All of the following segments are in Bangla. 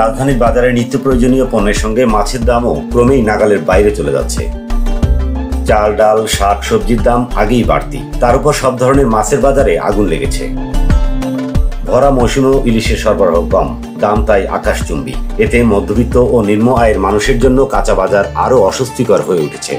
রাজধানীর বাজারে নিত্য প্রয়োজনীয় পণ্যের সঙ্গে মাছের দামও ক্রমেই নাগালের বাইরে চলে যাচ্ছে। চাল, ডাল, শাক, সবজির দাম আগেই বাড়তি, তার উপর সব ধরনের মাছের বাজারে আগুন লেগেছে। ভরা মৌসুমেও ইলিশের সরবরাহ কম, দাম তাই আকাশচুম্বী। এতে মধ্যবিত্ত ও নিম্ন আয়ের মানুষের জন্য কাঁচা বাজার আরও অস্বস্তিকর হয়ে উঠেছে।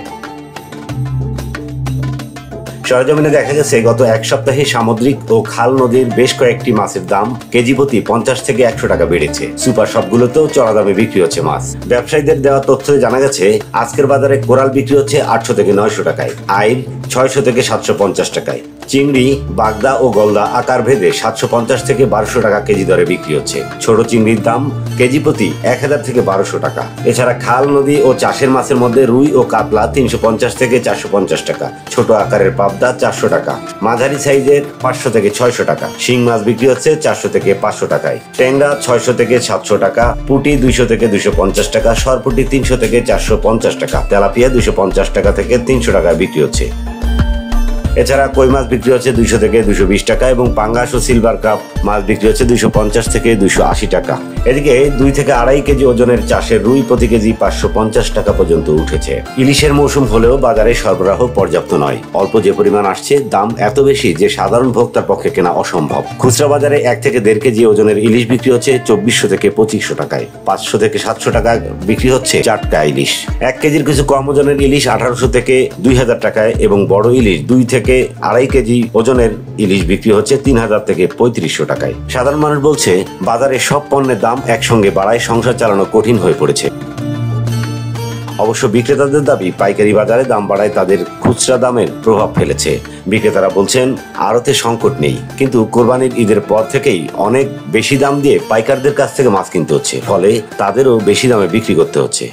সরেজমিনে দেখা গেছে, গত এক সপ্তাহে সামুদ্রিক ও খাল নদীর বেশ কয়েকটি মাছের দাম কেজি প্রতি 50 থেকে 100 টাকা বেড়েছে। সুপার শপগুলোতেও চড়া দামে বিক্রি হচ্ছে মাছ। ব্যবসায়ীদের দেওয়া তথ্যে জানা গেছে, আজকের বাজারে কোরাল বিক্রি হচ্ছে 800 থেকে 900 টাকায়, আইড় 600 থেকে 750 টাকায়, চিংড়ি, বাগদা ও গলদা আকার ভেদে 750 থেকে 1200 টাকা কেজি দরে বিক্রি হচ্ছে। ছোট চিংড়ির দাম কেজি প্রতি 1000 থেকে 1200 টাকা। এছাড়া খাল, নদী ও চাষের মাছের মধ্যে রুই ও কাতলা 350 থেকে 450 টাকা, ছোট আকারের পাবদা 400 টাকা, মাঝারি সাইজের 500 থেকে 600 টাকা। শিং মাছ বিক্রি হচ্ছে 400 থেকে 500 টাকায়, ট্যাংরা 600 থেকে 700 টাকা, পুঁটি 200 থেকে 250 টাকা, সরপুঁটি 300 থেকে 450 টাকা, তেলাপিয়া 250 টাকা থেকে 300 টাকায় বিক্রি হচ্ছে। এছাড়া কই মাছ বিক্রি হচ্ছে 200 থেকে 220 টাকা এবং পাঙ্গাস ও সিলভার কাপ মাছ বিক্রি হচ্ছে 250 থেকে 280 টাকা। এদিকে 2 থেকে 2.5 কেজি ওজনের চাষের রুই প্রতি কেজি 550 টাকা পর্যন্ত উঠেছে। ইলিশের মৌসুম হলেও বাজারে সরবরাহ পর্যাপ্ত নয়। অল্প যে পরিমাণ আসছে, দাম এত বেশি যে সাধারণ ভোক্তার পক্ষে কেনা অসম্ভব। খুচরা বাজারে 1 থেকে 1.5 কেজি ওজনের ইলিশ বিক্রি হচ্ছে 2400 থেকে 2500 টাকায়, 500 থেকে 700 টাকা বিক্রি হচ্ছে টাটকা ইলিশ। 1 কেজির কিছু কম ওজনের ইলিশ 1800 থেকে 2000 টাকায় এবং বড় ইলিশ 2 থেকে 2.5 কেজি ওজনের ইলিশ বিক্রি হচ্ছে 3000 থেকে 3500 টাকায়। সাধারণ মানুষ বলছে, বাজারে সব পণ্যের দাম একসঙ্গে বাড়ায় সংসার চালানো কঠিন হয়ে পড়েছে। অবশ্য বিক্রেতাদের দাবি, পাইকারি বাজারে দাম বাড়ায় তাদের খুচরা দামের প্রভাব ফেলেছে। বিক্রেতারা বলছেন, আড়তে সংকট নেই, কিন্তু কোরবানির ঈদের পর থেকেই অনেক বেশি দাম দিয়ে পাইকারদের কাছ থেকে মাছ কিনতে হচ্ছে, ফলে তাদেরও বেশি দামে বিক্রি করতে হচ্ছে।